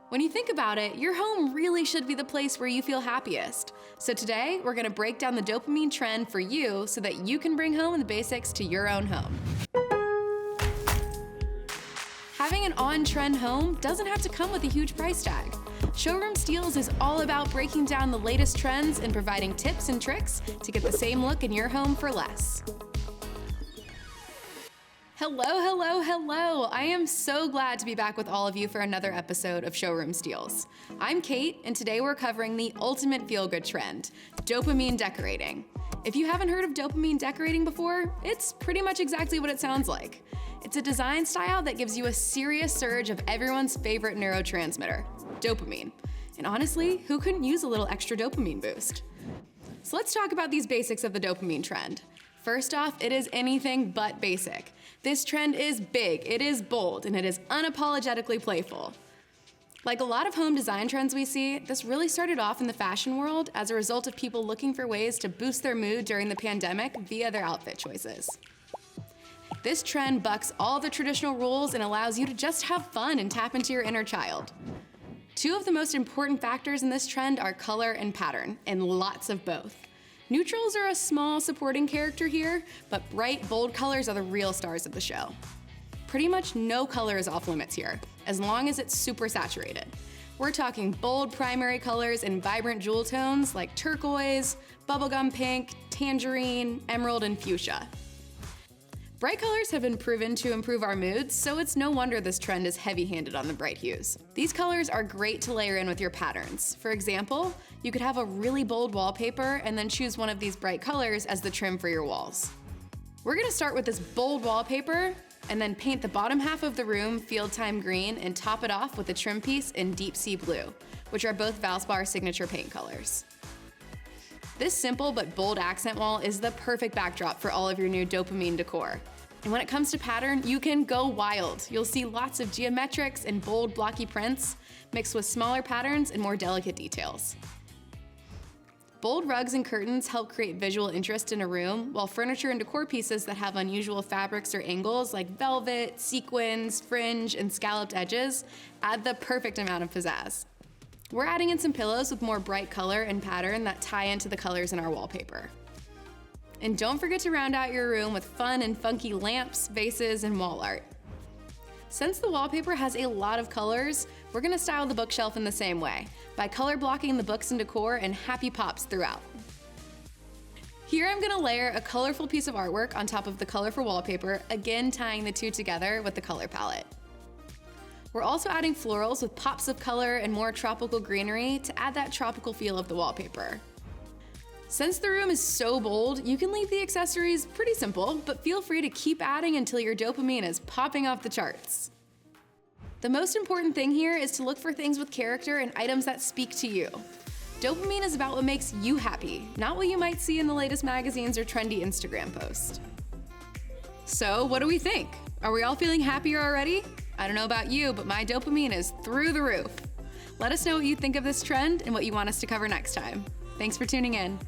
When you think about it, your home really should be the place where you feel happiest. So today, we're gonna break down the dopamine trend for you so that you can bring home the basics to your own home. Having an on-trend home doesn't have to come with a huge price tag. Showroom Steals is all about breaking down the latest trends and providing tips and tricks to get the same look in your home for less. Hello, hello, hello. I am so glad to be back with all of you for another episode of Showroom Steals. I'm Kate, and today we're covering the ultimate feel-good trend, dopamine decorating. If you haven't heard of dopamine decorating before, it's pretty much exactly what it sounds like. It's a design style that gives you a serious surge of everyone's favorite neurotransmitter, dopamine. And honestly, who couldn't use a little extra dopamine boost? So let's talk about these basics of the dopamine trend. First off, it is anything but basic. This trend is big, it is bold, and it is unapologetically playful. Like a lot of home design trends we see, this really started off in the fashion world as a result of people looking for ways to boost their mood during the pandemic via their outfit choices. This trend bucks all the traditional rules and allows you to just have fun and tap into your inner child. Two of the most important factors in this trend are color and pattern, and lots of both. Neutrals are a small supporting character here, but bright, bold colors are the real stars of the show. Pretty much no color is off limits here, as long as it's super saturated. We're talking bold primary colors and vibrant jewel tones like turquoise, bubblegum pink, tangerine, emerald, and fuchsia. Bright colors have been proven to improve our moods, so it's no wonder this trend is heavy-handed on the bright hues. These colors are great to layer in with your patterns. For example, you could have a really bold wallpaper and then choose one of these bright colors as the trim for your walls. We're gonna start with this bold wallpaper and then paint the bottom half of the room field time green and top it off with a trim piece in deep sea blue, which are both Valspar signature paint colors. This simple but bold accent wall is the perfect backdrop for all of your new dopamine decor. And when it comes to pattern, you can go wild. You'll see lots of geometrics and bold blocky prints mixed with smaller patterns and more delicate details. Bold rugs and curtains help create visual interest in a room, while furniture and decor pieces that have unusual fabrics or angles like velvet, sequins, fringe, and scalloped edges add the perfect amount of pizzazz. We're adding in some pillows with more bright color and pattern that tie into the colors in our wallpaper. And don't forget to round out your room with fun and funky lamps, vases, and wall art. Since the wallpaper has a lot of colors, we're gonna style the bookshelf in the same way, by color blocking the books and decor and happy pops throughout. Here I'm gonna layer a colorful piece of artwork on top of the colorful wallpaper, again tying the two together with the color palette. We're also adding florals with pops of color and more tropical greenery to add that tropical feel of the wallpaper. Since the room is so bold, you can leave the accessories pretty simple, but feel free to keep adding until your dopamine is popping off the charts. The most important thing here is to look for things with character and items that speak to you. Dopamine is about what makes you happy, not what you might see in the latest magazines or trendy Instagram posts. So, what do we think? Are we all feeling happier already? I don't know about you, but my dopamine is through the roof. Let us know what you think of this trend and what you want us to cover next time. Thanks for tuning in.